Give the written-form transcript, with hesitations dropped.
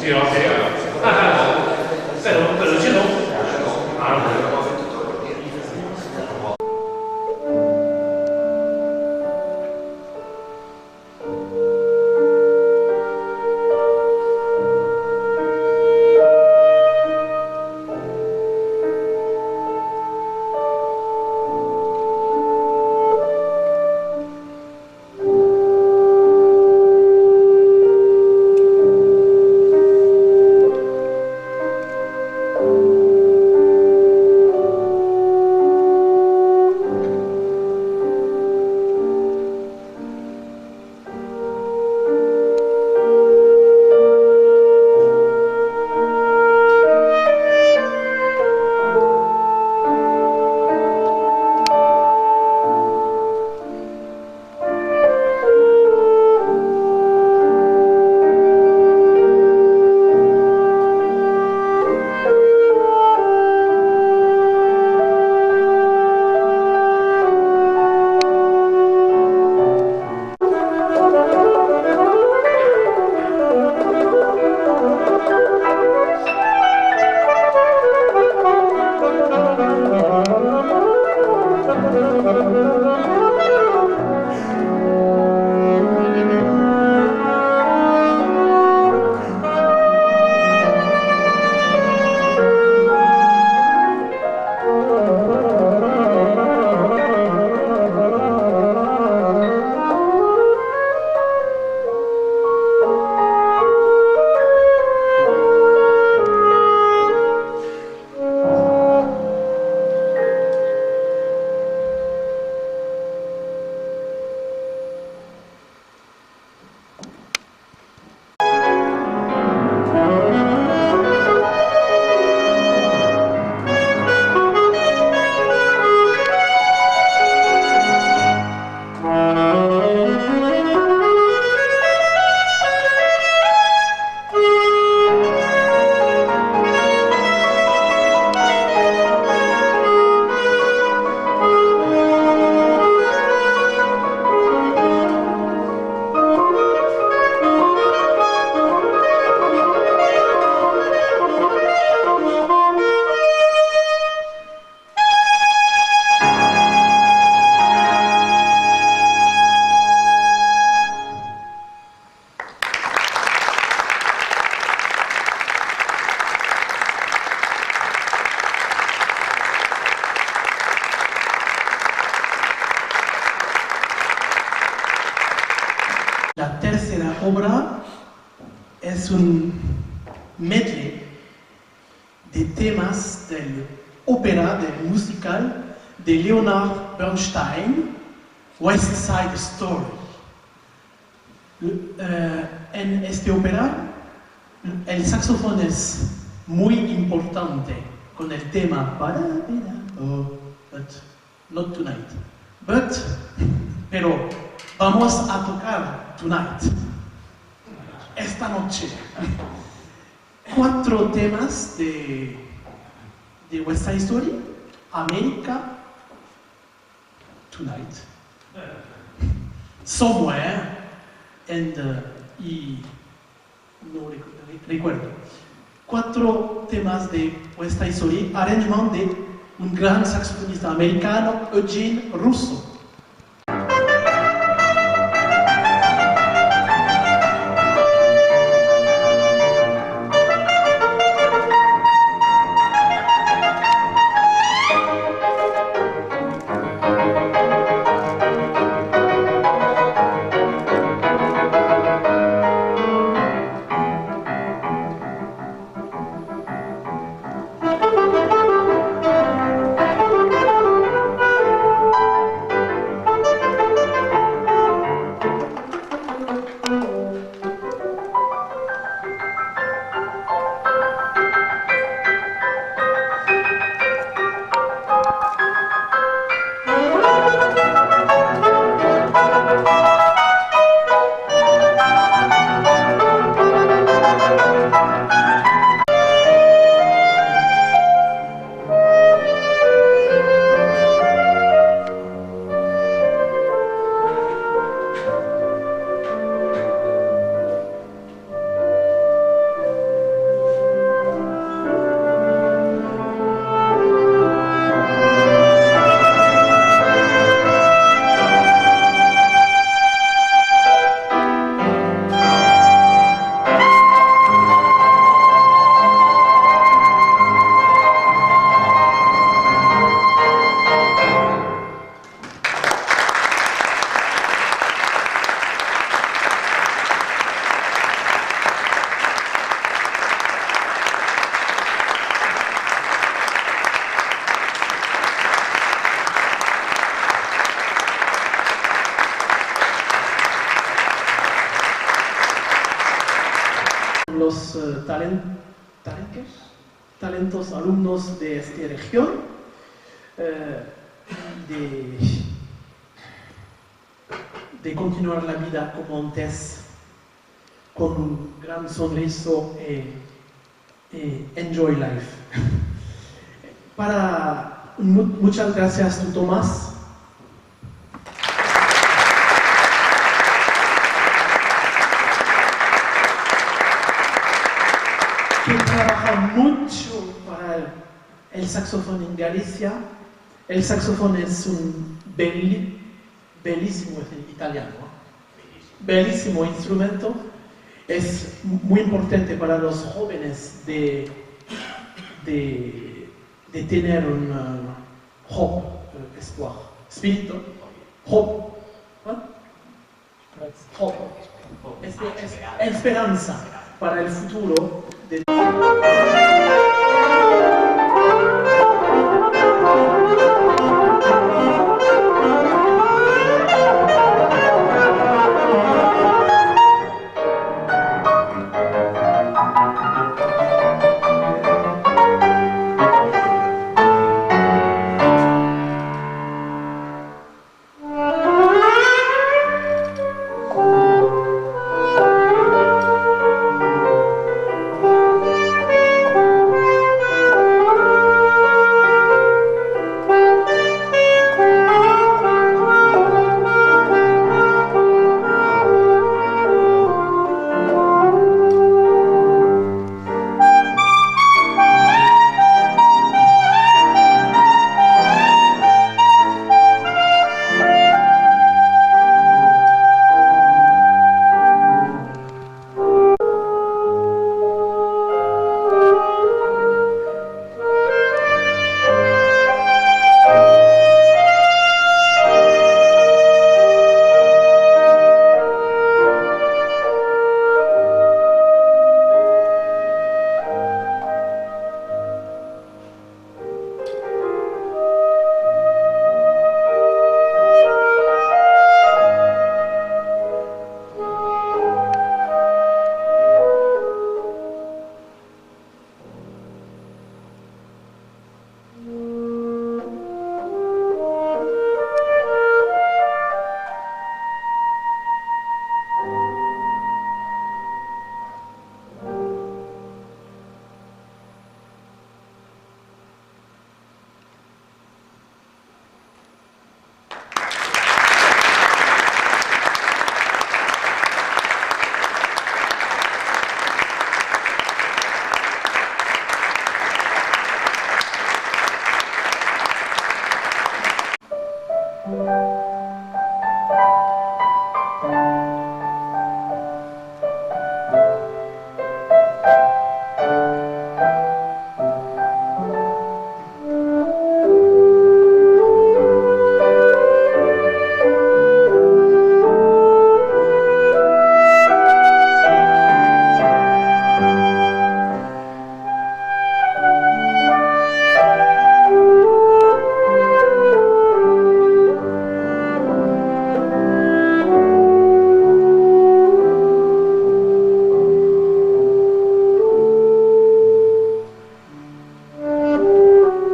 Sí, ok. Pero sí no. Ah, La tercera obra es un medley de temas del ópera, del musical de Leonard Bernstein, West Side Story. En este ópera, el saxofón es muy importante con el tema but not tonight. Pero vamos a tocar tonight, esta noche, 4 temas de West Side Story, América, Tonight, Somewhere, y no recuerdo. 4 temas de West Side Story, arrangement de un gran saxofonista americano, Eugene Russo. los talentos alumnos de esta región, de continuar la vida como antes, con un gran sonriso y enjoy life. Muchas gracias, Tomás. Que trabaja mucho para el saxofón en Galicia. El saxofón es un bellísimo, es en italiano, ¿no? Bellísimo instrumento. Es muy importante para los jóvenes de tener un espíritu, esperanza para el futuro de